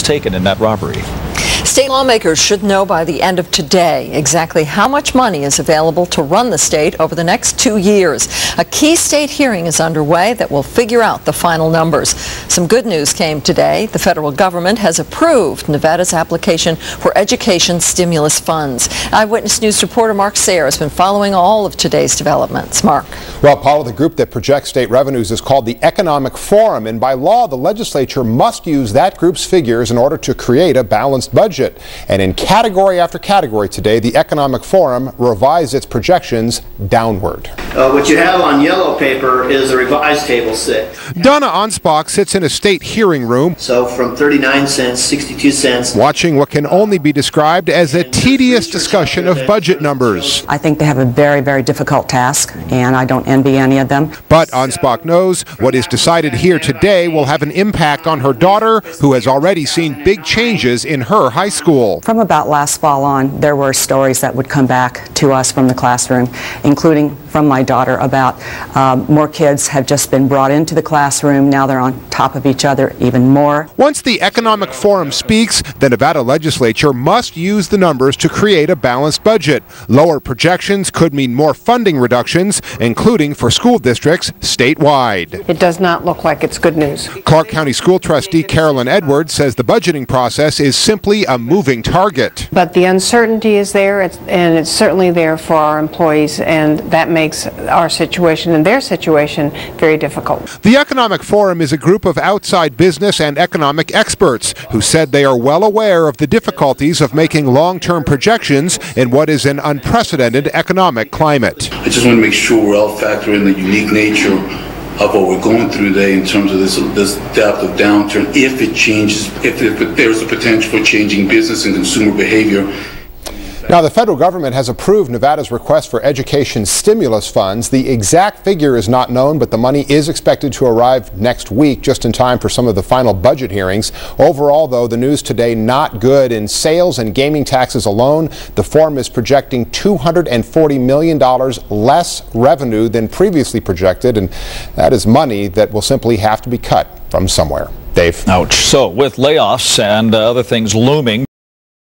taken in that robbery. State lawmakers should know by the end of today exactly how much money is available to run the state over the next 2 years. A key state hearing is underway that will figure out the final numbers. Some good news came today. The federal government has approved Nevada's application for education stimulus funds. Eyewitness News reporter Mark Sayre has been following all of today's developments. Mark. Well, Paula, the group that projects state revenues is called the Economic Forum, and by law, the legislature must use that group's figures in order to create a balanced budget. And in category after category today, the Economic Forum revised its projections downward. What you have on yellow paper is a revised table 6. Donna Anspach sits in a state hearing room. So from 39 cents, 62 cents. Watching what can only be described as a tedious discussion of budget numbers. I think they have a very, very difficult task, and I don't envy any of them. But Anspach knows what is decided here today will have an impact on her daughter, who has already seen big changes in her high school. From about last fall on, there were stories that would come back to us from the classroom, including from my daughter, about more kids have just been brought into the classroom. Now they're on top of each other even more. Once the Economic Forum speaks, the Nevada legislature must use the numbers to create a balanced budget. Lower projections could mean more funding reductions, including for school districts statewide. It does not look like it's good news. Clark County School Trustee Carolyn Edwards says the budgeting process is simply a moving target. But the uncertainty is there, and it's certainly there for our employees, and that makes our situation and their situation very difficult. The Economic Forum is a group of outside business and economic experts who said they are well aware of the difficulties of making long-term projections in what is an unprecedented economic climate. I just want to make sure we're all factoring in the unique nature of what we're going through today in terms of this depth of downturn, if it changes, if there's a potential for changing business and consumer behavior. Now, the federal government has approved Nevada's request for education stimulus funds. The exact figure is not known, but the money is expected to arrive next week, just in time for some of the final budget hearings. Overall, though, the news today not good. In sales and gaming taxes alone, the forum is projecting $240 million less revenue than previously projected, and that is money that will simply have to be cut from somewhere. Dave. Ouch. So with layoffs and other things looming,